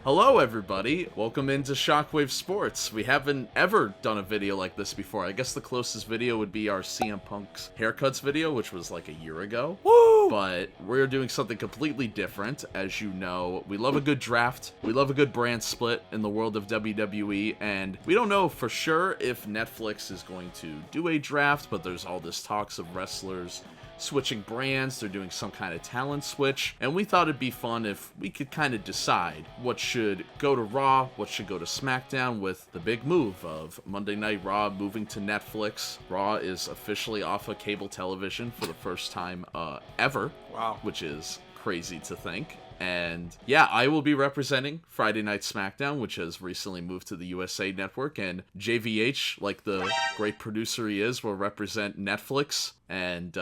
Hello everybody, welcome into Shockwave Sports. We haven't ever done a video like this before. I guess the closest video would be our CM Punk's haircuts video, which was like a year ago. Woo! But we're doing something completely different. As you know, we love a good draft, we love a good brand split in the world of WWE, and we don't know for sure if Netflix is going to do a draft, but there's all this talks of wrestlers switching brands, they're doing some kind of talent switch, and we thought it'd be fun if we could kind of decide what should go to Raw, what should go to SmackDown with the big move of Monday Night Raw moving to Netflix. Raw is officially off of cable television for the first time ever. Wow. Which is crazy to think. And yeah, I will be representing Friday Night SmackDown, which has recently moved to the USA Network, and JVH, like the great producer he is, will represent Netflix. And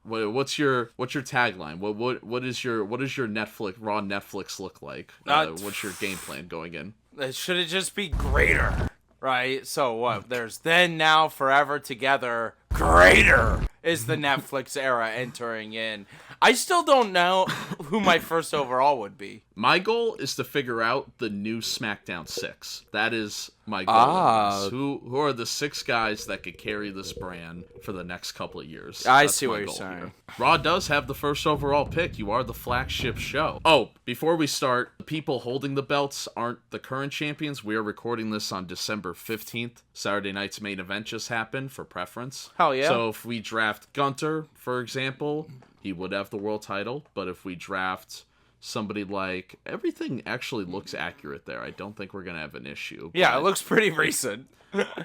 what's your tagline? What is your Netflix Raw Netflix look like? What's your game plan going in? Should it just be greater, right? So what? There's then, now, forever, together. Greater is the Netflix era entering in. I still don't know who my first overall would be. My goal is to figure out the new SmackDown 6. That is my goal. Who are the 6 guys that could carry this brand for the next couple of years? I That's see what my you're goal saying. here. Raw does have the first overall pick. You are the flagship show. Oh, before we start, the people holding the belts aren't the current champions. We are recording this on December 15th. Saturday night's main event just happened for preference. Hell yeah. So if we draft Gunter, for example, he would have the world title. But if we draft somebody like... Everything actually looks accurate there. I don't think we're going to have an issue. Yeah, it looks pretty recent.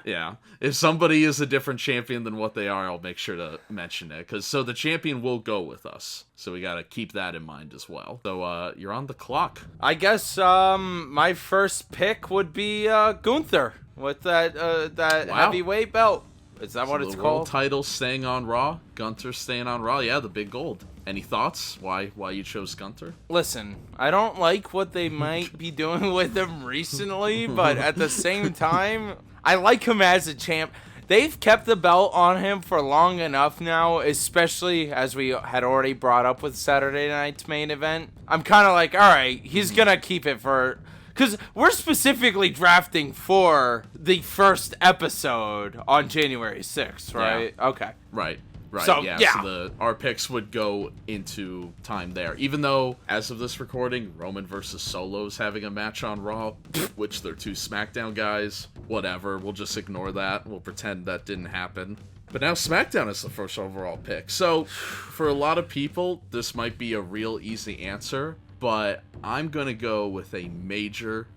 Yeah. If somebody is a different champion than what they are, I'll make sure to mention it. So the champion will go with us. So we got to keep that in mind as well. So you're on the clock. I guess my first pick would be Gunther with that Wow. heavyweight belt. Is that what it's the world called? title staying on Raw. Gunter staying on Raw. Yeah, the big gold. Any thoughts? Why you chose Gunter? Listen, I don't like what they might be doing with him recently, but at the same time, I like him as a champ. They've kept the belt on him for long enough now, especially as we had already brought up with Saturday night's main event. I'm kind of like, all right, he's going to keep it for... Because we're specifically drafting for the first episode on January 6th, right? Yeah. Okay. Right. So, yeah. yeah. So our picks would go into time there. Even though, as of this recording, Roman versus Solo's having a match on Raw, which they're 2 SmackDown guys. Whatever. We'll just ignore that. We'll pretend that didn't happen. But now SmackDown is the first overall pick. So, for a lot of people, this might be a real easy answer. But I'm going to go with a major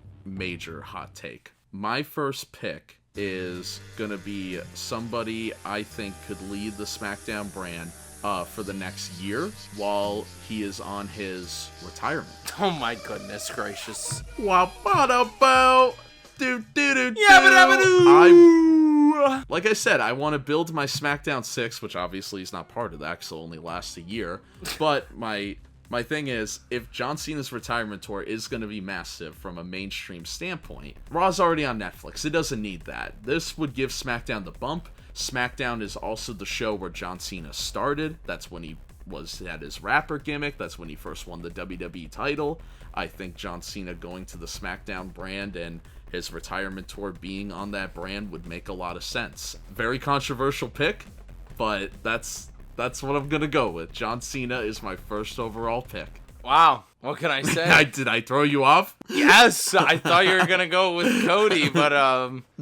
hot take. My first pick is going to be somebody I think could lead the SmackDown brand for the next year while he is on his retirement. Oh my goodness gracious. Wah-ba-da-bow. Do-do-do-do. Yabba-dabba-doo. Like I said, I want to build my SmackDown 6, which obviously is not part of that because it'll only last a year. But my thing is, if John Cena's retirement tour is going to be massive from a mainstream standpoint, Raw's already on Netflix. It doesn't need that. This would give SmackDown the bump. SmackDown is also the show where John Cena started. That's when he had his rapper gimmick. That's when he first won the WWE title. I think John Cena going to the SmackDown brand and his retirement tour being on that brand would make a lot of sense. Very controversial pick, but that's what I'm going to go with. John Cena is my first overall pick. Wow. What can I say? Did I throw you off? Yes. I thought you were going to go with Cody, but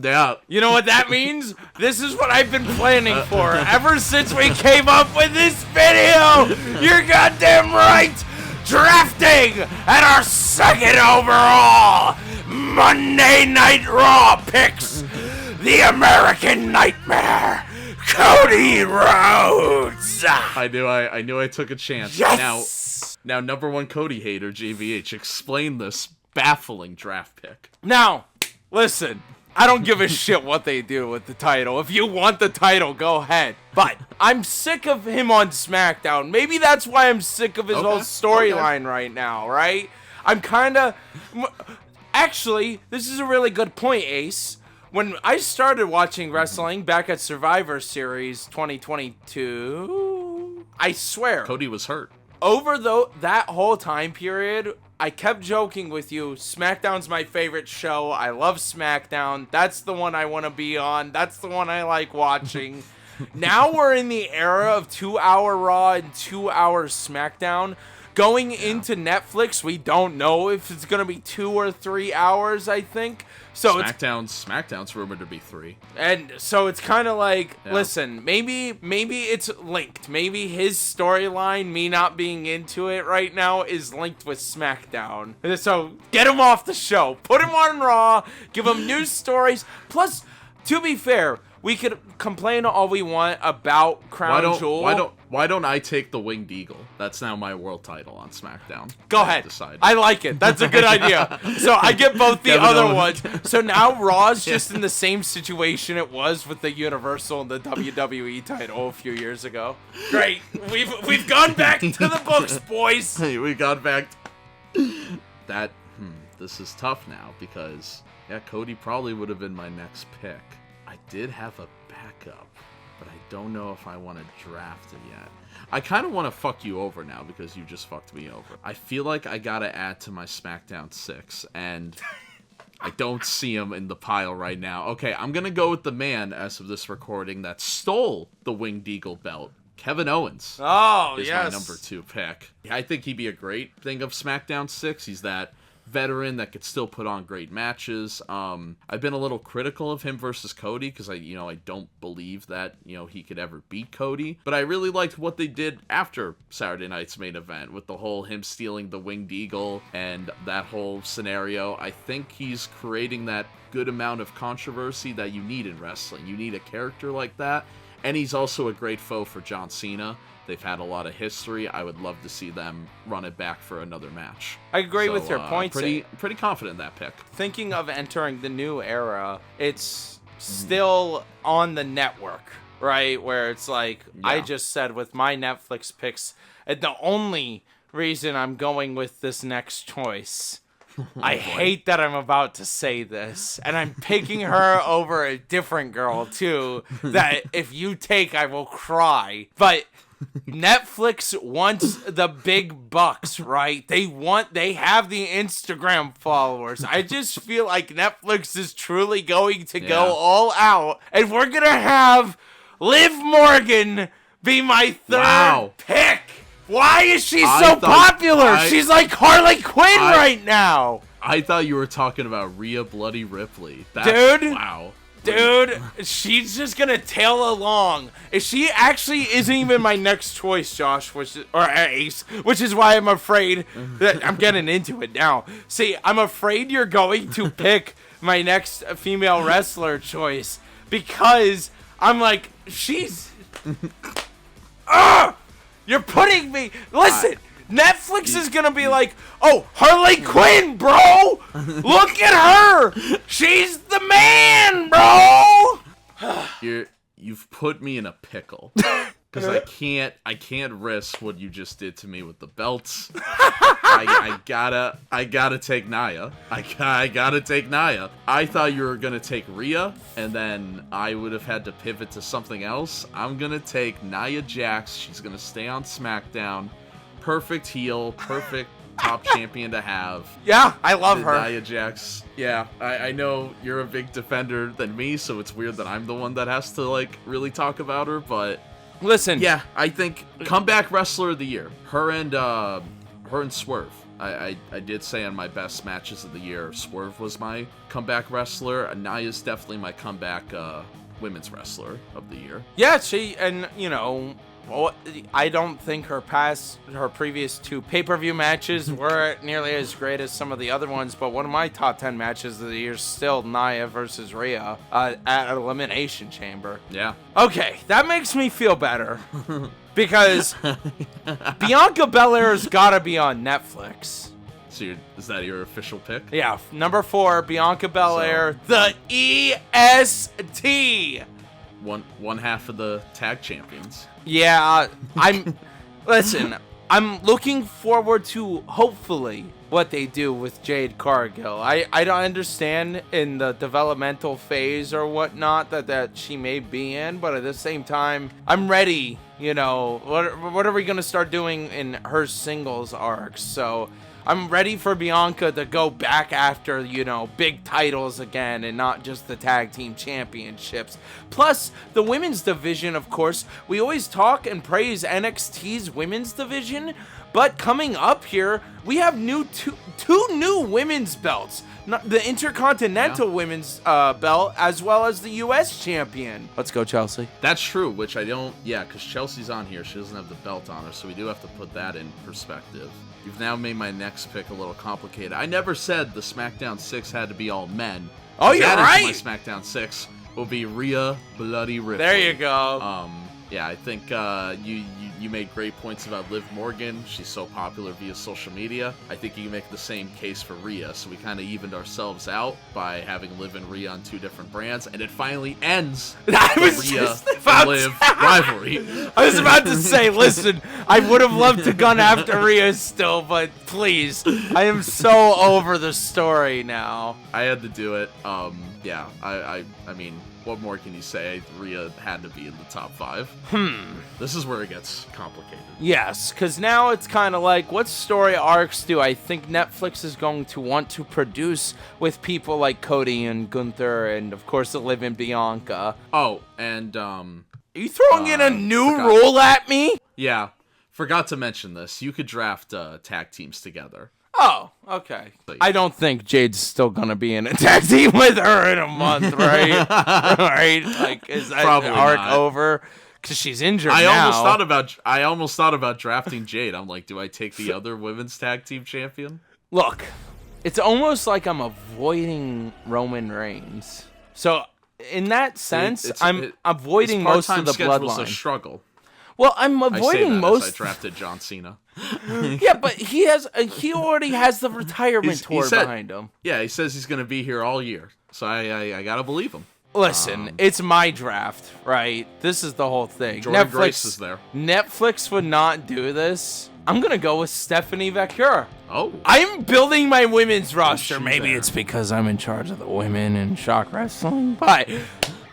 yeah. You know what that means? This is what I've been planning for ever since we came up with this video. You're goddamn right. Drafting at our second overall Monday Night Raw picks. The American Nightmare. Cody Rhodes. I knew I took a chance. Yes. Now number 1 Cody hater, JVH, explain this baffling draft pick. Now, listen, I don't give a shit what they do with the title. If you want the title, go ahead. But I'm sick of him on SmackDown. Maybe that's why I'm sick of his whole storyline right now, right? I'm kind of... Actually, this is a really good point, Ace. When I started watching wrestling back at Survivor Series 2022, I swear. Cody was hurt. over that whole time period, I kept joking with you, SmackDown's my favorite show. I love SmackDown. That's the one I want to be on. That's the one I like watching. Now we're in the era of 2-hour Raw and 2-hour SmackDown. Going into Netflix, we don't know if it's going to be 2 or 3 hours, I think. So SmackDown's rumored to be 3. And so it's kind of like, listen, maybe it's linked. Maybe his storyline, me not being into it right now, is linked with SmackDown. So get him off the show. Put him on Raw. Give him new stories. Plus, to be fair, we could complain all we want about Crown Jewel. Why don't I take the Winged Eagle? That's now my world title on SmackDown. Go ahead. I like it. That's a good idea. So I get both the other ones. So now Raw's just in the same situation it was with the Universal and the WWE title a few years ago. Great. We've gone back to the books, boys. Hey, we got back. This is tough now because Cody probably would have been my next pick. I did have a backup, but I don't know if I want to draft it yet. I kind of want to fuck you over now because you just fucked me over. I feel like I gotta add to my SmackDown 6, and I don't see him in the pile right now. Okay, I'm gonna go with the man, as of this recording, that stole the Winged Eagle belt. Kevin Owens. Oh, is my number 2 pick. I think he'd be a great thing of SmackDown 6. He's that veteran that could still put on great matches. I've been a little critical of him versus Cody because I don't believe that he could ever beat Cody, but I really liked what they did after Saturday night's main event with the whole him stealing the Winged Eagle and that whole scenario. I think he's creating that good amount of controversy that you need in wrestling. You need a character like that, and he's also a great foe for John Cena. They've had a lot of history. I would love to see them run it back for another match. I agree with your points. Pretty confident in that pick. Thinking of entering the new era, it's still on the network, right? Where it's like, I just said with my Netflix picks, and the only reason I'm going with this next choice, I hate that I'm about to say this, and I'm picking her over a different girl, too, that if you take, I will cry. But Netflix wants the big bucks, right? They have the Instagram followers. I just feel like Netflix is truly going to go all out, and we're gonna have Liv Morgan be my third pick. Why is she so popular? She's like Harley Quinn right now. I thought you were talking about Rhea Bloody Ripley. Dude. Wow. Dude, she's just gonna tail along. If she actually isn't even my next choice, Josh, or Ace, which is why I'm afraid that I'm getting into it now. See, I'm afraid you're going to pick my next female wrestler choice because I'm like, she's. You're putting me. Listen. Netflix is gonna be like, oh, Harley Quinn, bro! Look at her! She's the man, bro! You've put me in a pickle. Because I can't risk what you just did to me with the belts. I gotta take Nia. I gotta take Nia. I thought you were gonna take Rhea, and then I would have had to pivot to something else. I'm gonna take Nia Jax. She's gonna stay on SmackDown. Perfect heel, perfect top champion to have. Yeah, I love her. Nia Jax. Yeah, I know you're a big defender than me, so it's weird that I'm the one that has to really talk about her, but listen. Yeah, I think comeback wrestler of the year. Her and Swerve. I did say on my best matches of the year, Swerve was my comeback wrestler. Nia's definitely my comeback women's wrestler of the year. Yeah, I don't think her previous 2 pay-per-view matches were nearly as great as some of the other ones, but one of my top 10 matches of the year is still Nia versus Rhea at Elimination Chamber. Yeah. Okay, that makes me feel better because Bianca Belair's gotta be on Netflix. So is that your official pick? Yeah, number 4, Bianca Belair, the EST. One half of the tag champions. Yeah, listen, I'm looking forward to, hopefully, what they do with Jade Cargill. I don't understand in the developmental phase or whatnot that she may be in, but at the same time, I'm ready. You know, what are we going to start doing in her singles arcs? So I'm ready for Bianca to go back after, you know, big titles again and not just the tag team championships. Plus, the women's division, of course. We always talk and praise NXT's women's division, but coming up here, we have two new women's belts. The Intercontinental Women's belt, as well as the U.S. champion. Let's go, Chelsea. That's true, which I don't... Yeah, because Chelsea's on here. She doesn't have the belt on her, so we do have to put that in perspective. You've now made my next pick a little complicated. I never said the SmackDown 6 had to be all men. Oh, you're right! My SmackDown 6 will be Rhea Bloody Ripley. There you go. Yeah, I think you made great points about Liv Morgan. She's so popular via social media. I think you can make the same case for Rhea. So we kind of evened ourselves out by having Liv and Rhea on two different brands, and it finally ends the Rhea and Liv rivalry. I was about to say, listen, I would have loved to gun after Rhea still, but please, I am so over the story now. I had to do it. Yeah, I mean, what more can you say? Rhea had to be in the top 5. This is where it gets complicated. Yes, because now it's kind of like, what story arcs do I think Netflix is going to want to produce with people like Cody and Gunther and, of course, Liv and Bianca? Oh, and, Are you throwing in a new rule at me? Yeah, forgot to mention this. You could draft tag teams together. Oh, okay. I don't think Jade's still gonna be in a tag team with her in a month, right? Right? Like, is that Probably arc not. over? Because she's injured I now. almost thought about drafting Jade. I'm like, do I take the other women's tag team champion? Look, it's almost like I'm avoiding Roman Reigns. So, in that sense, I'm avoiding most of the bloodline. A struggle. Well, I'm avoiding most. I drafted John Cena. Yeah, but he already has the retirement tour behind him. Yeah, he says he's gonna be here all year, so I gotta believe him. Listen, it's my draft, right? This is the whole thing. Jordan Grace is there. Netflix would not do this. I'm gonna go with Stephanie Vacura. Oh, I'm building my women's roster. Maybe there. It's because I'm in charge of the women in Shock Wrestling, but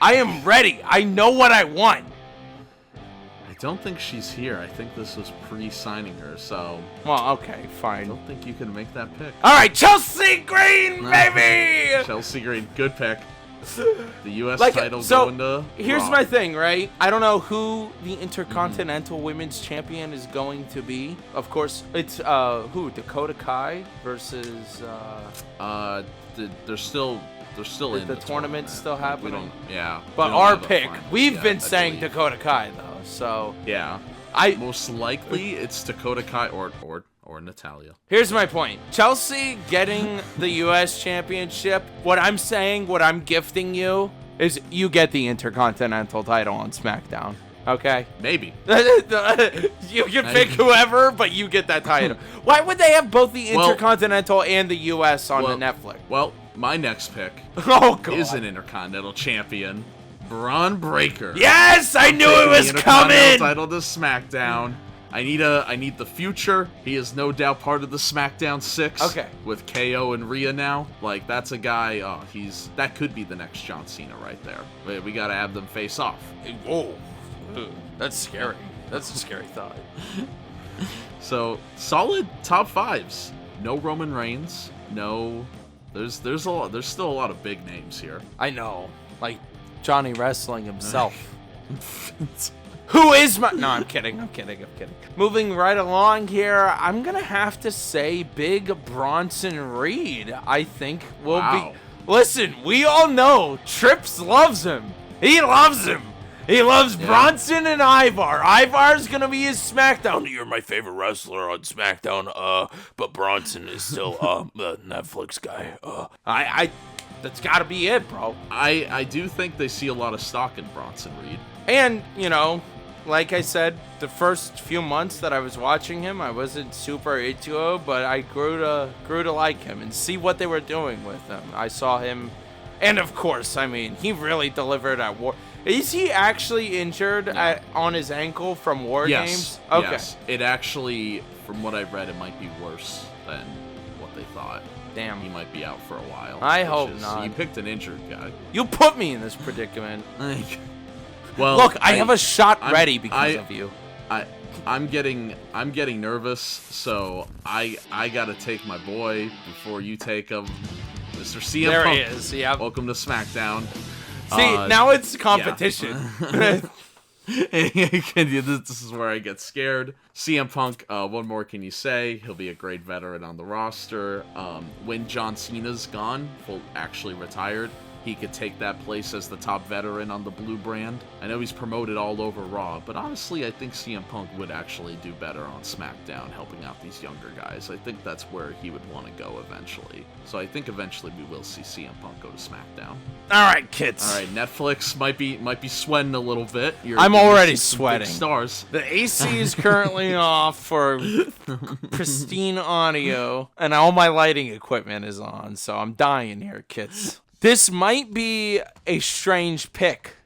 I am ready. I know what I want. I don't think she's here. I think this was pre-signing her, so... Well, okay, fine. I don't think you can make that pick. All right, Chelsea Green, baby! Chelsea Green, good pick. The U.S. title so going to here's Raw. my thing, right? I don't know who the Intercontinental Women's Champion is going to be. Of course, it's who? Dakota Kai versus. They're still in the tournament still happening. But our pick, we've been saying Dakota Kai though, so yeah. Most likely it's Dakota Kai or Natalia. Here's my point. Chelsea getting the U.S. Championship. What I'm saying, what I'm gifting you, is you get the Intercontinental title on SmackDown. Okay? Maybe. You can pick whoever, but you get that title. Why would they have both the Intercontinental and the U.S. on the Netflix? Well, my next pick is an Intercontinental Champion, Braun Breaker. Yes, I knew it was coming. Title to SmackDown. I need the future. He is no doubt part of the SmackDown 6. Okay. With KO and Rhea now. Like, that's a guy, that could be the next John Cena right there. We gotta have them face off. Whoa. That's scary. That's a scary thought. So, solid top 5s. No Roman Reigns. No... There's still a lot of big names here. I know. Like Johnny Wrestling himself. Who is my... No, I'm kidding. Moving right along here, I'm going to have to say Big Bronson Reed, I think, will be... Listen, we all know Trips loves him. He loves him. He loves Bronson and Ivar. Ivar's going to be his SmackDown. You're my favorite wrestler on SmackDown, but Bronson is still the Netflix guy. That's got to be it, bro. I do think they see a lot of stock in Bronson Reed. And, you know... Like I said, the first few months that I was watching him, I wasn't super into him, but I grew to like him and see what they were doing with him. I saw him And of course, I mean, he really delivered at War. Is he actually injured on his ankle from War Games? Okay. Yes. It actually, from what I've read, it might be worse than what they thought. Damn. He might be out for a while. I hope not. You picked an injured guy. You put me in this predicament. Well, look, I have a shot ready because of you. I'm getting nervous, so I gotta take my boy before you take him. Mr. CM there Punk. He is, yeah. Welcome to SmackDown. See, now it's competition. Yeah. This is where I get scared. CM Punk, what more can you say? He'll be a great veteran on the roster. When John Cena's gone, actually retired, he could take that place as the top veteran on the blue brand. I know he's promoted all over Raw, but honestly, I think CM Punk would actually do better on SmackDown, helping out these younger guys. I think that's where he would want to go eventually. So I think eventually we will see CM Punk go to SmackDown. All right, kids. All right, Netflix might be sweating a little bit. I'm already sweating. Big stars. The AC is currently off for pristine audio, and all my lighting equipment is on, so I'm dying here, kids. This might be a strange pick.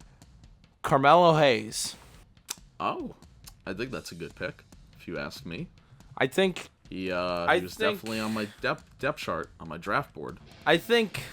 Carmelo Hayes. Oh, I think that's a good pick, if you ask me. I think he was definitely on my depth chart, on my draft board. I think,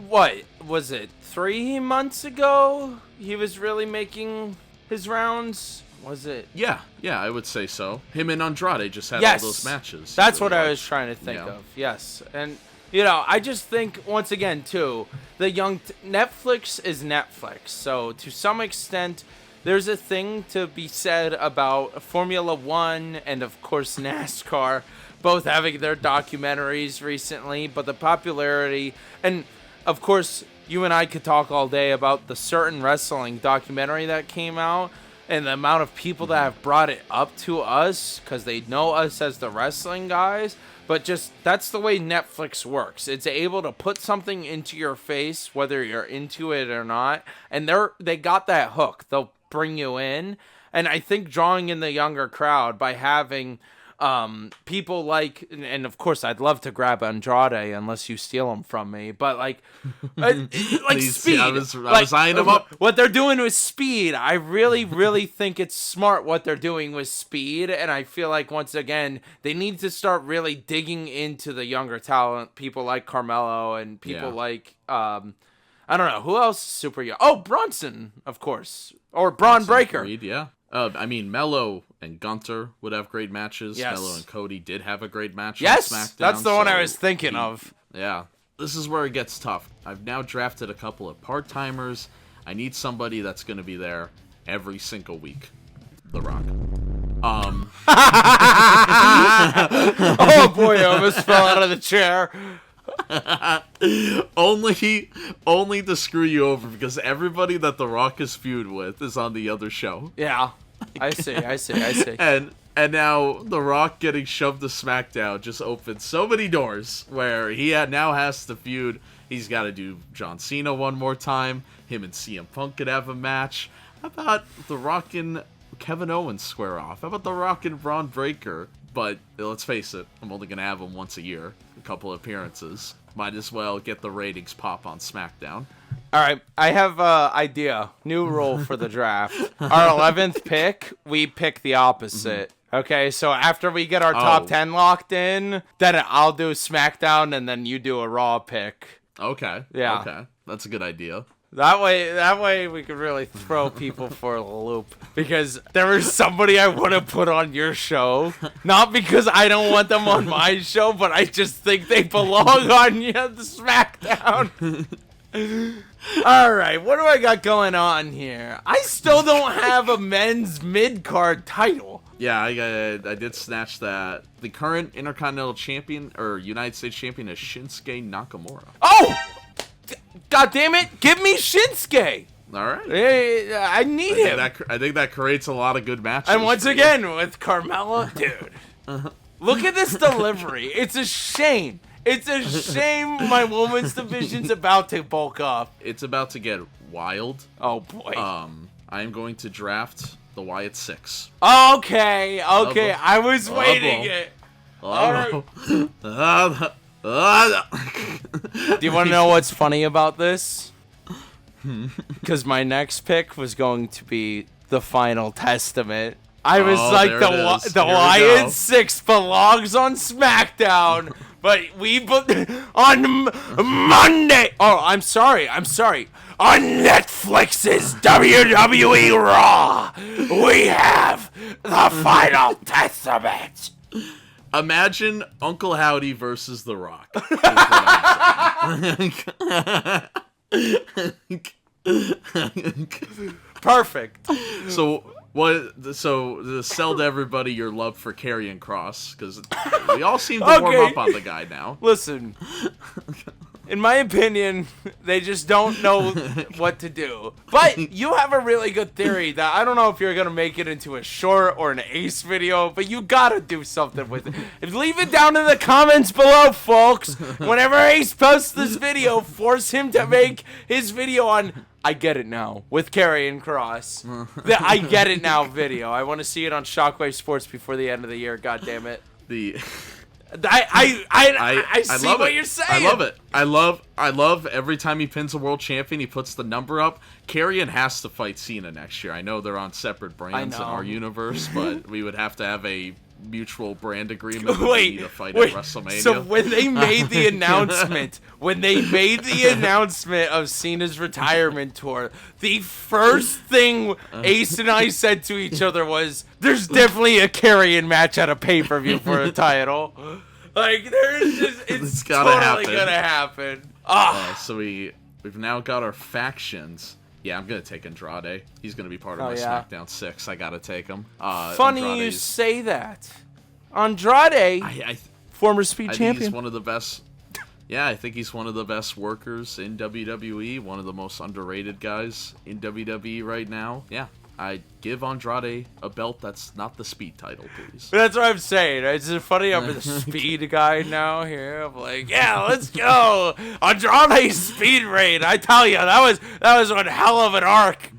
what, was it 3 months ago he was really making his rounds? Was it? Yeah, I would say so. Him and Andrade just had all those matches. That's what I was trying to think of, yes. And... you know, I just think, once again, too, the young... Netflix is Netflix. So, to some extent, there's a thing to be said about Formula One and, of course, NASCAR, both having their documentaries recently. But the popularity... and, of course, you and I could talk all day about the certain wrestling documentary that came out and the amount of people that have brought it up to us because they know us as the wrestling guys. But just, that's the way Netflix works. It's able to put something into your face, whether you're into it or not. And they got that hook. They'll bring you in. And I think drawing in the younger crowd by having people like, and of course I'd love to grab Andrade unless you steal him from me, but like Please, Speed. I was eyeing him up. What they're doing with Speed, I really think it's smart what they're doing with Speed, and I feel like once again they need to start really digging into the younger talent, people like Carmelo and people like I don't know who else is super young. Oh, Bronson, of course, or Braun Breaker. Agreed, yeah. I mean, Mello and Gunter would have great matches. Yes. Mello and Cody did have a great match on Yes, SmackDown. that's the one I was thinking of. Yeah. This is where it gets tough. I've now drafted a couple of part-timers. I need somebody that's going to be there every single week. The Rock. Oh boy, I almost fell out of the chair. only to screw you over because everybody that The Rock is feud with is on the other show. Yeah, I see. And now The Rock getting shoved to SmackDown just opened so many doors where he now has to feud. He's got to do John Cena one more time. Him and CM Punk could have a match. How about The Rock and Kevin Owens square off? How about The Rock and Braun Breaker? But let's face it, I'm only going to have him once a year. A couple of appearances. Might as well get the ratings pop on SmackDown. All right, I have an idea. New rule for the draft. Our 11th pick, we pick the opposite. Okay, so after we get our top 10 locked in, then I'll do SmackDown and then you do a Raw pick. Okay. Yeah. Okay. That's a good idea. That way we could really throw people for a loop. Because there is somebody I want to put on your show. Not because I don't want them on my show, but I just think they belong on the SmackDown. Alright, what do I got going on here? I still don't have a men's mid-card title. Yeah, I did snatch that. The current Intercontinental Champion, or United States Champion, is Shinsuke Nakamura. Oh! God damn it! Give me Shinsuke! Alright. I need him. I think that creates a lot of good matches. And once again, with Carmelo, dude. Look at this delivery. It's a shame. It's a shame my women's division's about to bulk up. It's about to get wild. Oh, boy. I am going to draft the Wyatt 6. Okay. I was waiting it. All right. Do you want to know what's funny about this? Because my next pick was going to be the Final Testament. I was like, the Lion 6 belongs on SmackDown, but on Monday. Oh, I'm sorry. On Netflix's WWE Raw, we have the Final Testament. Imagine Uncle Howdy versus The Rock. Perfect. So sell to everybody your love for Karrion Kross, because we all seem to warm up on the guy now. Listen, in my opinion, they just don't know what to do. But you have a really good theory that I don't know if you're gonna make it into a short or an Ace video, but you gotta do something with it. Leave it down in the comments below, folks. Whenever Ace posts this video, force him to make his video on I Get It Now with Karrion Kross. The I Get It Now video. I want to see it on Shockwave Sports before the end of the year. God damn it. I see what you're saying. I love it. I love every time he pins a world champion, he puts the number up. Karrion has to fight Cena next year. I know they're on separate brands in our universe, but we would have to have a mutual brand agreement to fight at WrestleMania. So when they made the announcement, of Cena's retirement tour, the first thing Ace and I said to each other was, "There's definitely a Karrion match at a pay-per-view for a title." Like it's totally gonna happen. So we've now got our factions. Yeah, I'm gonna take Andrade. He's gonna be part of my SmackDown 6. I gotta take him. Funny you say that. Andrade, former Speed champion. He's one of the best. Yeah, I think he's one of the best workers in WWE. One of the most underrated guys in WWE right now. Yeah, I give Andrade a belt that's not the Speed title, please. That's what I'm saying. It's funny. I'm the Speed guy now. Here, I'm like, yeah, let's go, Andrade's Speed reign. I tell you, that was one hell of an arc.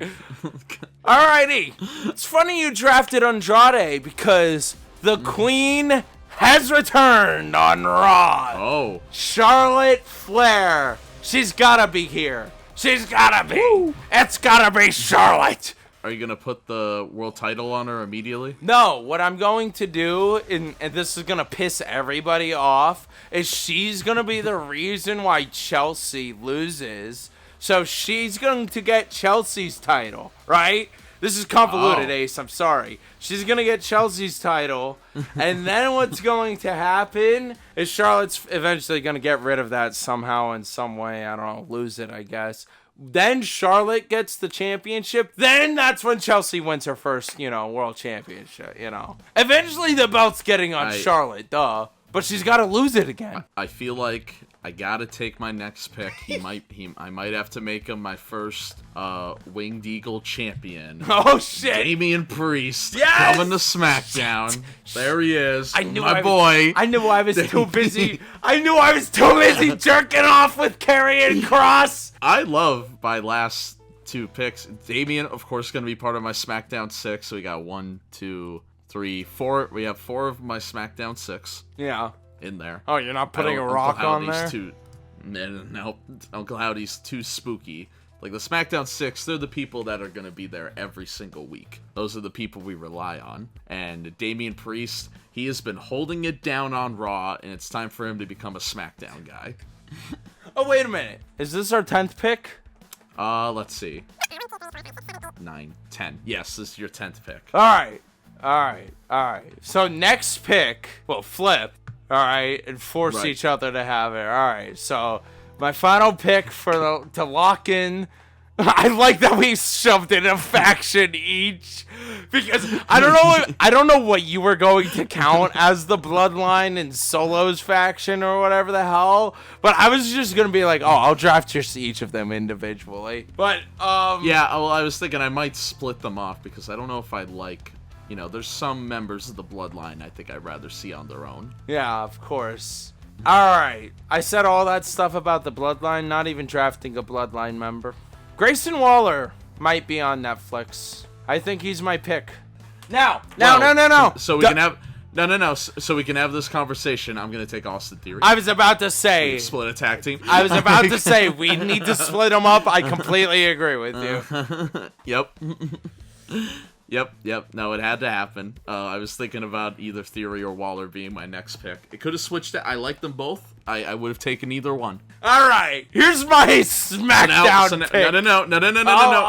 Alrighty, it's funny you drafted Andrade because the Queen has returned on Raw. Oh, Charlotte Flair. She's gotta be here. She's gotta be. Woo. It's gotta be Charlotte. Are you gonna put the world title on her immediately? No, what I'm going to do, and this is gonna piss everybody off, is she's gonna be the reason why Chelsea loses. So she's going to get Chelsea's title, right? This is convoluted, Ace. I'm sorry. She's gonna get Chelsea's title, and then what's going to happen is Charlotte's eventually gonna get rid of that somehow in some way. I don't know, lose it, I guess. Then Charlotte gets the championship. Then that's when Chelsea wins her first, world championship, Eventually the belt's getting on Charlotte, duh. But she's got to lose it again. I feel like I got to take my next pick. I might have to make him my first Winged Eagle champion. Oh, shit. Damian Priest. Yes! Coming to SmackDown. There he is. I knew my boy. I knew I was too busy. Jerking off with Karrion Kross. I love my last two picks. Damian, of course, going to be part of my SmackDown 6. So we got 1, 2, 3, 4. We have 4 of my SmackDown 6. Yeah. In there. Oh, you're not putting a Rock on there? No, Uncle Howdy's too spooky. Like the SmackDown 6, they're the people that are going to be there every single week. Those are the people we rely on. And Damian Priest, he has been holding it down on Raw, and it's time for him to become a SmackDown guy. Oh, wait a minute. Is this our 10th pick? Let's see. 9, 10. Yes, this is your 10th pick. All right. So next pick, we'll flip, all right, and force each other to have it. All right, so my final pick to lock in. I like that we shoved in a faction each, because I don't know what you were going to count as the Bloodline and Solo's faction or whatever the hell, but I was just gonna be like, oh, I'll draft just each of them individually. But yeah, well, I was thinking I might split them off because I don't know if I'd like. There's some members of the Bloodline I think I'd rather see on their own. Yeah, of course. All right. I said all that stuff about the Bloodline, not even drafting a Bloodline member. Grayson Waller might be on Netflix. I think he's my pick. No. So we can have... No. So we can have this conversation. I'm gonna take Austin Theory. I was about to say. Split a tag team. I was about to say we need to split them up. I completely agree with you. Yep. No, it had to happen. I was thinking about either Theory or Waller being my next pick. It could have switched it. I like them both. I would have taken either one. All right, here's my SmackDown pick. No.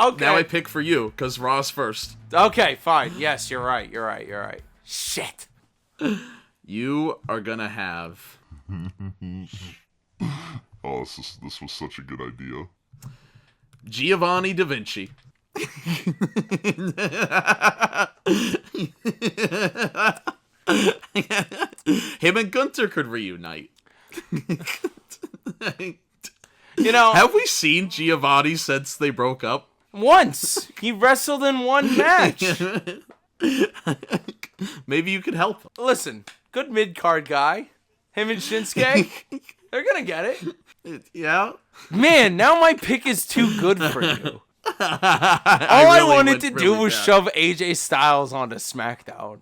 Okay. Now I pick for you because Raw's first. Okay, fine. Yes, you're right. Shit. You are gonna have. Oh, this was such a good idea. Giovanni Da Vinci. Him and Gunther could reunite. Have we seen Giovanni since they broke up? Once. He wrestled in one match. Maybe you could help him. Listen, good mid-card guy. Him and Shinsuke, they're gonna get it. Yeah. Man, now my pick is too good for you. All I wanted to do was shove AJ Styles onto SmackDown.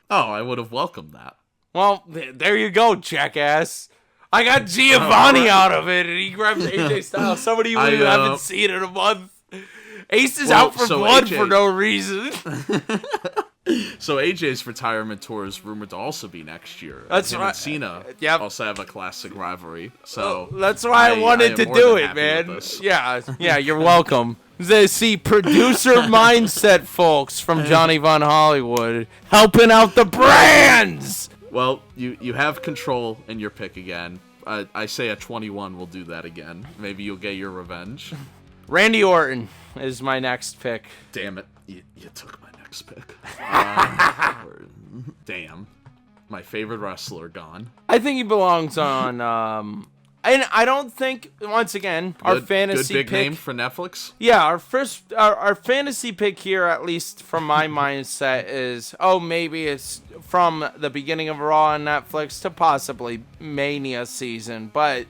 Oh, I would have welcomed that. Well, there you go, jackass. I got Giovanni out of it, and he grabs AJ Styles. Somebody who you haven't seen in a month. Ace is out for blood for no reason. So AJ's retirement tour is rumored to also be next year. That's him right. And Cena also have a classic rivalry. So that's why I wanted to do it, man. Yeah, you're welcome. See, producer mindset, folks, from Johnny Von Hollywood, helping out the brands. Well, you have control in your pick again. I say at 21 we'll do that again. Maybe you'll get your revenge. Randy Orton is my next pick. Damn it. You took my next pick. Damn. My favorite wrestler gone. I think he belongs on... and I don't think, once again, our fantasy good big pick... name for Netflix? Yeah, our fantasy pick here, at least from my mindset, is, maybe it's from the beginning of Raw on Netflix to possibly Mania season. But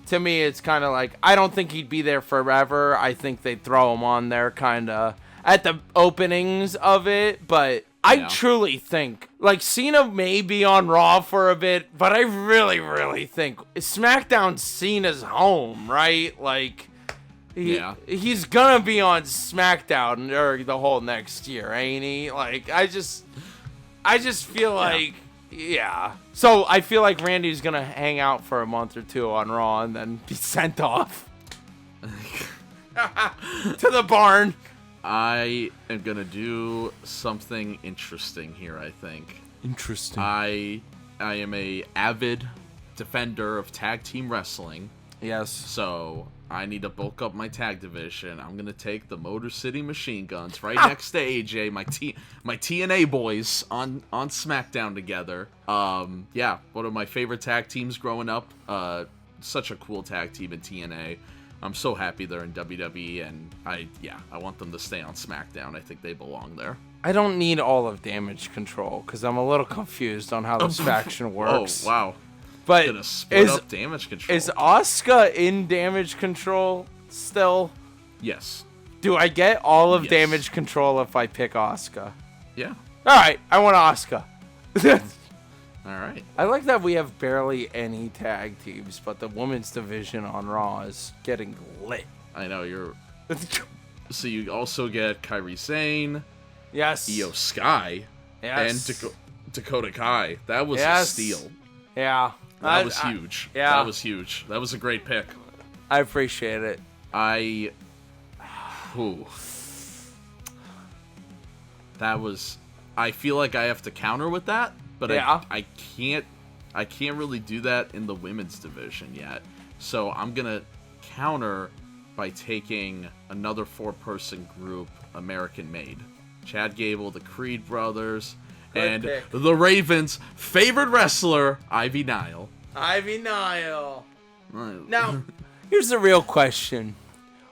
to me, it's kind of like, I don't think he'd be there forever. I think they'd throw him on there kind of at the openings of it. But I truly think, like, Cena may be on Raw for a bit, but I really, really think SmackDown's Cena's home, right? Like, he's gonna be on SmackDown during the whole next year, ain't he? Like, I just feel like, So I feel like Randy's gonna hang out for a month or two on Raw and then be sent off to the barn. I am going to do something interesting here, I think. Interesting. I am a avid defender of tag team wrestling. Yes. So I need to bulk up my tag division. I'm going to take the Motor City Machine Guns right next to AJ, my TNA boys on SmackDown together. One of my favorite tag teams growing up. Such a cool tag team in TNA. I'm so happy they're in WWE, and I want them to stay on SmackDown. I think they belong there. I don't need all of Damage Control, because I'm a little confused on how this faction works. Oh, wow. But gonna split up Damage Control. Is Asuka in Damage Control still? Yes. Do I get all of Damage Control if I pick Asuka? Yeah. Alright, I want Asuka. All right. I like that we have barely any tag teams, but the women's division on Raw is getting lit. I know, you're... So you also get Kairi Sane. Yes. Io Sky. Yes. And Dakota Kai. That was a steal. Yeah. That was huge. Yeah. That was huge. That was a great pick. I appreciate it. That was... I feel like I have to counter with that, but I can't really do that in the women's division yet. So I'm going to counter by taking another 4-person group, American Made. Chad Gable, the Creed brothers, and the Ravens' favorite wrestler, Ivy Nile. Ivy Nile. Now, here's the real question.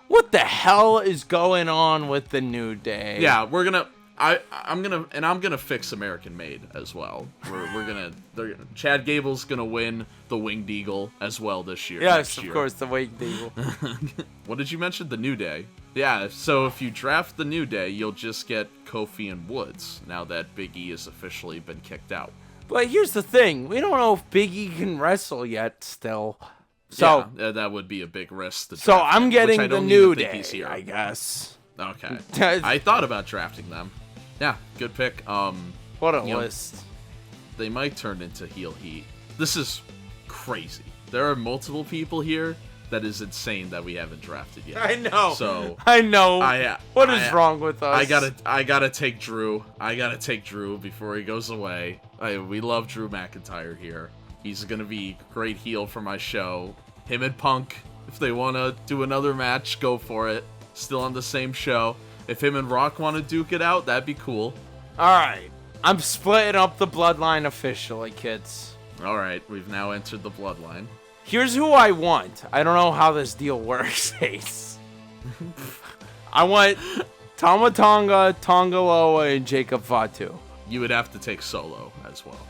What the hell is going on with the New Day? Yeah, I'm gonna fix American Made as well. Chad Gable's gonna win the Winged Eagle as well this year. Yes, of course, the Winged Eagle. What did you mention? The New Day. Yeah, so if you draft the New Day, you'll just get Kofi and Woods now that Big E has officially been kicked out. But here's the thing. We don't know if Big E can wrestle yet still. So yeah, that would be a big risk. To so draft I'm him, getting which I the don't New even think Day, he's here. I guess. Okay. I thought about drafting them. Yeah, good pick. What a you know, list. they might turn into heel heat. This is crazy. There are multiple people here that is insane that we haven't drafted yet. I know. So I know. What is I- wrong with us? I gotta take Drew. I gotta take Drew before he goes away. We love Drew McIntyre here. He's gonna be great heel for my show. Him and Punk, if they wanna do another match, go for it. Still on the same show. If him and Rock wanna duke it out, that'd be cool. All right. I'm splitting up the bloodline officially, kids. All right, we've now entered the bloodline. Here's who I want. I don't know how this deal works, Ace. I want Tama Tonga, Tonga Loa, and Jacob Fatu. You would have to take Solo as well.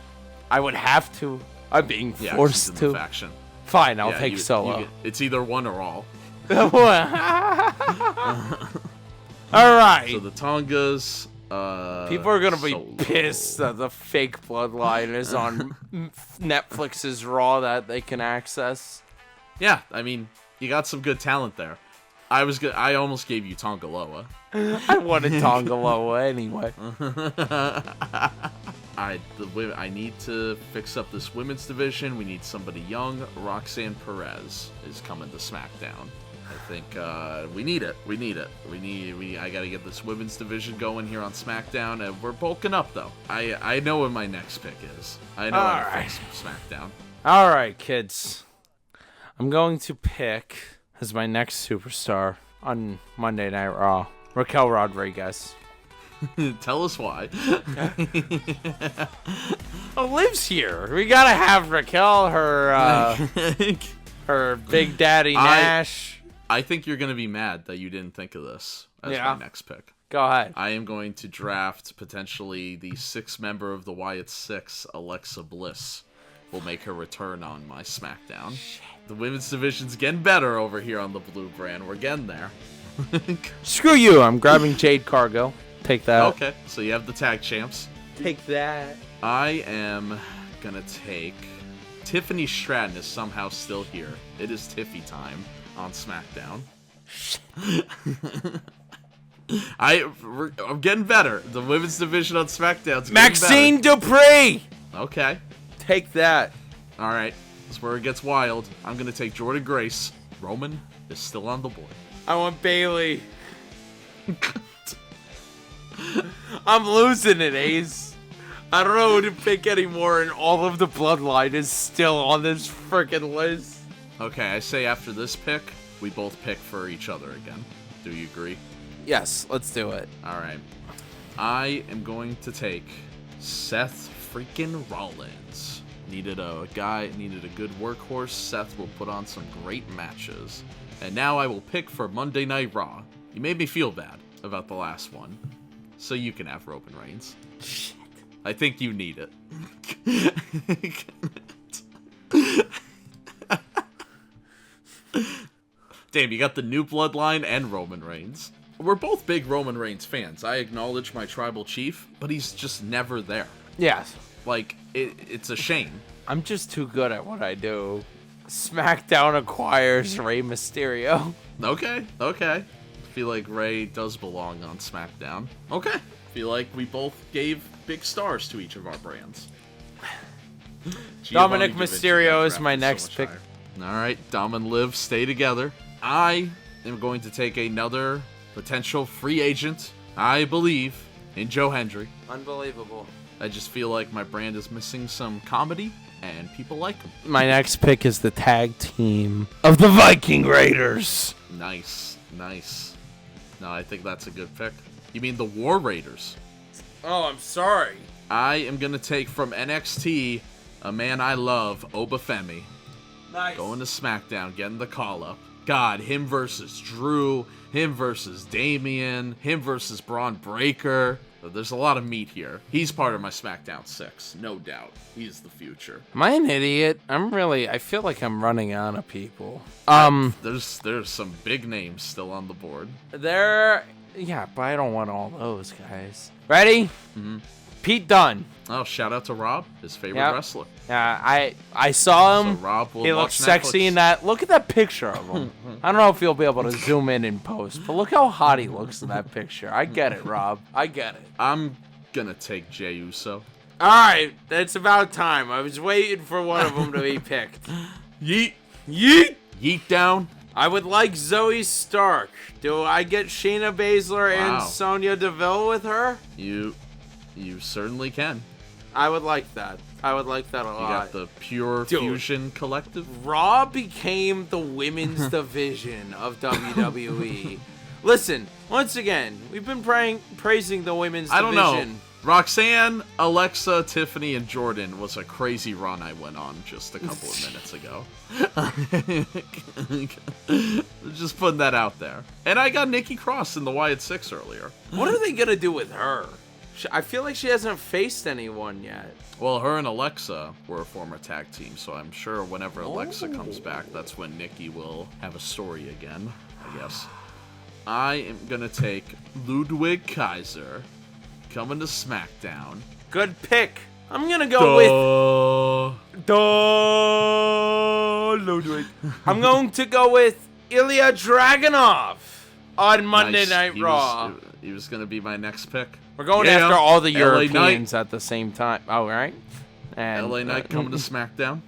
I would have to. I'm being Yeah, forced he's in the to. faction. Fine, I'll Yeah, take Solo. It's either one or all. All right. So the Tongas. People are gonna be Solo. pissed that the fake bloodline is on Netflix's Raw that they can access. Yeah, I mean, you got some good talent there. I almost gave you Tonga Loa. I wanted Tonga Loa anyway. I need to fix up this women's division. We need somebody young. Roxanne Perez is coming to SmackDown. I think we need it. I gotta get this women's division going here on SmackDown, and we're bulking up though. I know what my next pick is. I know how to fix SmackDown. All right, kids. I'm going to pick as my next superstar on Monday Night Raw, Raquel Rodriguez. Tell us why. Oh, lives here. We gotta have Raquel. Her Big Daddy Nash. I think you're gonna be mad that you didn't think of this as my next pick. Go ahead. I am going to draft potentially the sixth member of the Wyatt Six, Alexa Bliss. Will make her return on my SmackDown. Shit. The women's division's getting better over here on the Blue brand. We're getting there. Screw you. I'm grabbing Jade Cargill. Take that. Okay, so you have the tag champs. Take that. I am gonna take Tiffany Stratton is somehow still here. It is Tiffy time on SmackDown. I'm getting better. The women's division on SmackDown's getting Maxine better. Dupree. Okay. Take that. All right. That's where it gets wild. I'm gonna take Jordan Grace. Roman is still on the board. I want Bailey. I'm losing it, Ace. I don't know who to pick anymore, and all of the bloodline is still on this freaking list. Okay, I say after this pick, we both pick for each other again. Do you agree? Yes, let's do it. All right. I am going to take Seth freaking Rollins. Needed a good workhorse. Seth will put on some great matches. And now I will pick for Monday Night Raw. You made me feel bad about the last one. So you can have Roman Reigns. Shit. I think you need it. Damn, you got the new bloodline and Roman Reigns. We're both big Roman Reigns fans. I acknowledge my tribal chief, but he's just never there. Yes. Like, it's a shame. I'm just too good at what I do. SmackDown acquires Rey Mysterio. Okay. I feel like Ray does belong on SmackDown. Okay. Feel like we both gave big stars to each of our brands. Dominic Mysterio is my next pick. All right, Dom and Liv stay together. I am going to take another potential free agent. I believe in Joe Hendry. Unbelievable. I just feel like my brand is missing some comedy, and people like him. My next pick is the tag team of the Viking Raiders. Nice. No, I think that's a good pick. You mean the War Raiders? Oh, I'm sorry. I am going to take from NXT a man I love, Obafemi. Nice. Going to SmackDown, getting the call up. God, him versus Drew, him versus Damian, him versus Braun Breaker. There's a lot of meat here. He's part of my SmackDown 6, no doubt. He's the future. Am I an idiot? I feel like I'm running out of people. There's some big names still on the board. Yeah, but I don't want all those guys. Ready? Mm-hmm. Pete Dunne. Oh, shout out to Rob, his favorite Yep. wrestler. I saw him. So Rob will He watch looks sexy Netflix. in that. Look at that picture of him. I don't know if you'll be able to zoom in post, but look how hot he looks in that picture. I get it, Rob. I get it. I'm gonna take Jey Uso. All right, that's about time. I was waiting for one of them to be picked. Yeet. Yeet. Yeet down. I would like Zoe Stark. Do I get Shayna Baszler Wow. and Sonya Deville with her? You certainly can. I would like that. I would like that a You lot. got the Pure Dude. Fusion Collective. Raw became the women's division of WWE. Listen, once again, we've been praising the women's I don't know. division. Roxanne, Alexa, Tiffany, and Jordan was a crazy run I went on just a couple of minutes ago. Just putting that out there. And I got Nikki Cross in the Wyatt 6 earlier. What are they gonna do with her? I feel like she hasn't faced anyone yet. Well, her and Alexa were a former tag team, so I'm sure whenever Alexa comes back, that's when Nikki will have a story again, I guess. I am gonna take Ludwig Kaiser coming to SmackDown. Good pick. I'm gonna go with Ludwig. I'm going to go with Ilya Dragunov on Monday Nice. Night Raw. He was gonna be my next pick. We're going Yeah. after all the LA Europeans at the same time. All right. And LA Knight coming to SmackDown.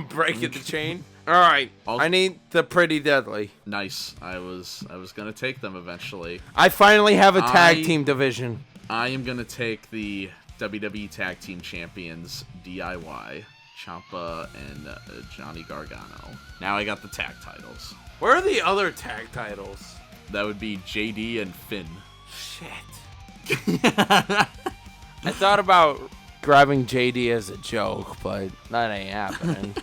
breaking the chain. All right. I need the Pretty Deadly. Nice. I was gonna take them eventually. I finally have a tag I- team division. I am gonna take the WWE Tag Team Champions DIY, Ciampa and Johnny Gargano. Now I got the tag titles. Where are the other tag titles? That would be JD and Finn. Shit. I thought about grabbing JD as a joke, but that ain't happening.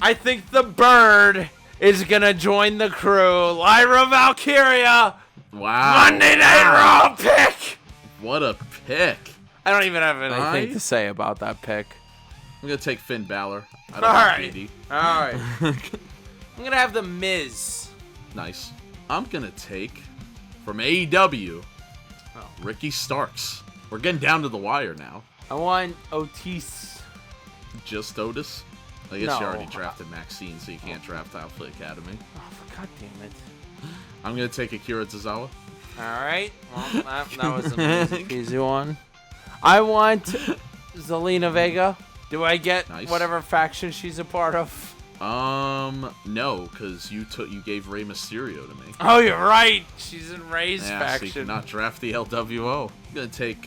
I think the bird is gonna join the crew. Lyra Valkyria, Wow. Monday Night Raw pick. What a pick. I don't even have anything to say about that pick. I'm gonna take Finn Balor. I All don't like right, JD. all right. I'm gonna have the Miz. Nice. I'm gonna take from AEW Ricky Starks. We're getting down to the wire now. I want Otis. Just Otis? I guess you No. already drafted Maxine, so you can't draft Alpha Academy. Oh, God damn it. I'm gonna take Akira Tozawa. All right. Well, that was an easy one. I want Zelina Vega. Do I get Nice. whatever faction she's a part of? No, because you gave Rey Mysterio to me. Oh, you're right. She's in Ray's Yeah, so you faction. cannot draft the LWO. I'm gonna take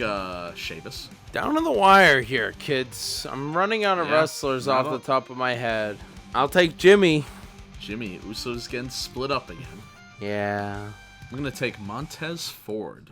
Sheamus. Down to the wire here, kids. I'm running out of Yeah, wrestlers not off the up. top of my head. I'll take Jimmy. Jimmy Uso's getting split up again. Yeah. I'm gonna take Montez Ford,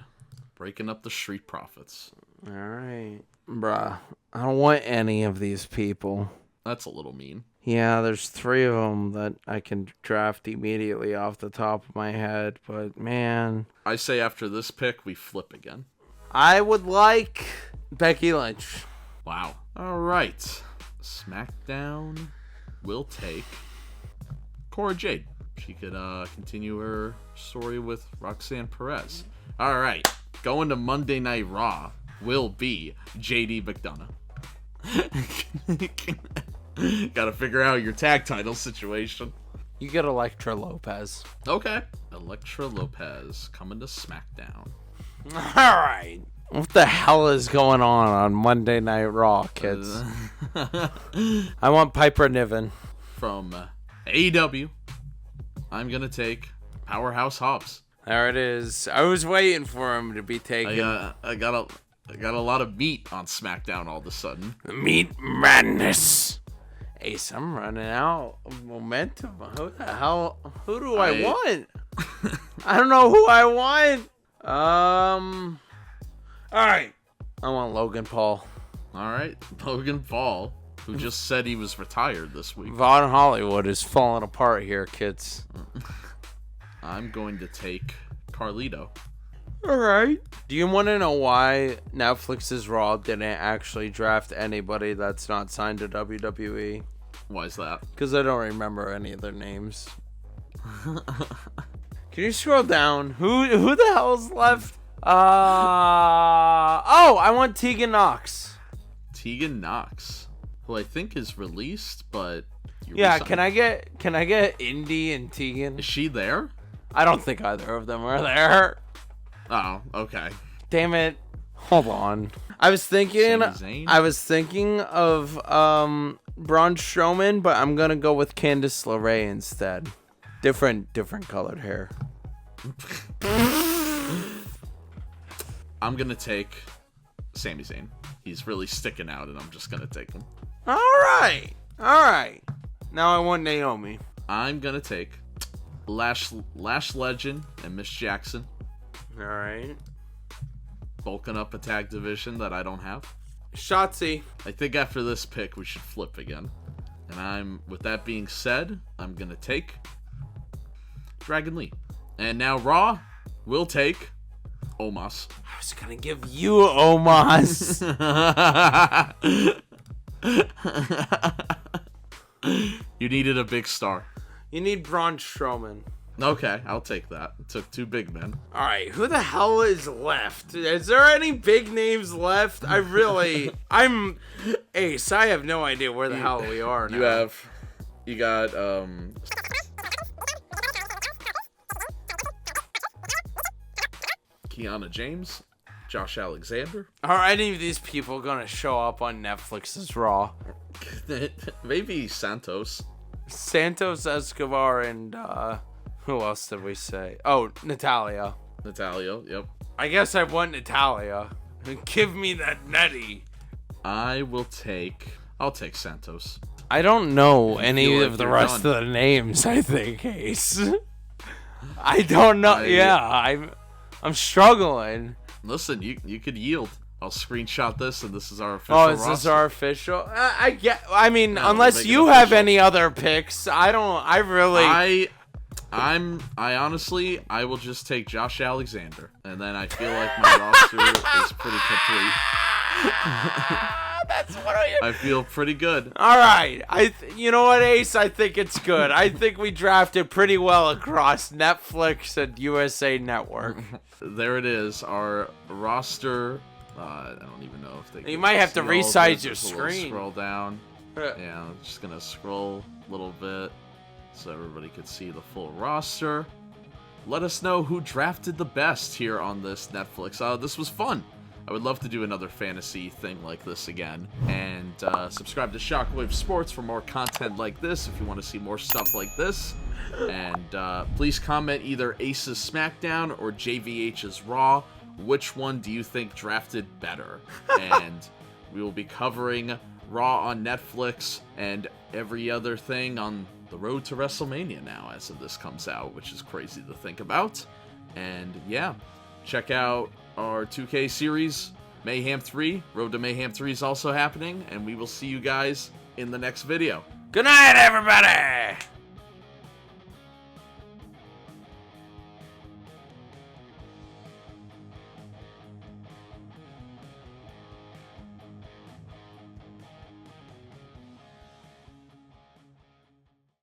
breaking up the Street Profits. All right. Bruh, I don't want any of these people. That's a little mean. Yeah, there's 3 of them that I can draft immediately off the top of my head, but man, I say after this pick, we flip again. I would like Becky Lynch. Wow. All right. SmackDown will take Cora Jade. She could continue her story with Roxanne Perez. All right. Going to Monday Night Raw will be JD McDonough. Gotta figure out your tag title situation. You get Elektra Lopez. Okay. Elektra Lopez coming to SmackDown. All right. What the hell is going on Monday Night Raw, kids? I want Piper Niven. From AEW, I'm gonna take Powerhouse Hobbs. There it is. I was waiting for him to be taken. I got a lot of meat on SmackDown all of a sudden. Meat madness. Ace, I'm running out of momentum. Who the hell? Who do I want? I don't know who I want. All right. I want Logan Paul. All right, Logan Paul, who just said he was retired this week. Von Hollywood is falling apart here, kids. I'm going to take Carlito. All right. Do you want to know why Netflix's Raw didn't actually draft anybody that's not signed to WWE? Why is that? Because I don't remember any of their names. Can you scroll down? Who the hell's left? I want Tegan Knox. Tegan Knox, who I think is released, but Yeah, can I get Indy and Tegan? Is she there? I don't think either of them are there. Oh, okay. Damn it. Hold on. I was thinking Sami Zayn? of Braun Strowman, but I'm gonna go with Candice LeRae instead. Different colored hair. I'm gonna take Sami Zayn. He's really sticking out, and I'm just gonna take him. All right. Now I want Naomi. I'm gonna take Lash Legend and Miss Jackson. All right. Bulking up a tag division that I don't have. Shotzi. I think after this pick, we should flip again. And with that being said, I'm gonna take Dragon Lee. And now Raw will take Omos. I was gonna give you Omos. You needed a big star. You need Braun Strowman. Okay, I'll take that. It took two big men. All right, who the hell is left? Is there any big names left? I'm Ace. I have no idea where the hell we are now. You got Kiana James, Josh Alexander. Are any of these people gonna show up on Netflix's Raw? Maybe Santos. Santos Escobar and who else did we say? Oh, Natalia. Natalia, yep. I guess I want Natalia. Give me that Nettie. I'll take Santos. I don't know any feel of like the you're rest done. of the names, I think, Ace. I don't know. I'm struggling. Listen, you could yield. I'll screenshot this, and this is our official Oh, is roster. this our official? I mean, Yeah, unless we'll make it you have official. any other picks, I honestly, I will just take Josh Alexander, and then I feel like my roster is pretty complete. That's what I feel pretty good. All right. You know what, Ace? I think it's good. I think we drafted pretty well across Netflix and USA Network. There it is, our roster. I don't even know if they. You can might have to see all of resize it. your Just a little screen. Scroll down. Yeah, I'm just gonna scroll a little bit so everybody could see the full roster. Let us know who drafted the best here on this Netflix. This was fun. I would love to do another fantasy thing like this again. And subscribe to Shockwave Sports for more content like this if you want to see more stuff like this. And please comment either Ace's SmackDown or JVH's Raw. Which one do you think drafted better? And we will be covering Raw on Netflix and every other thing on the road to WrestleMania now as of this comes out, which is crazy to think about. And yeah, check out our 2K series, Mayhem 3. Road to Mayhem 3 is also happening, and we will see you guys in the next video. Good night, everybody.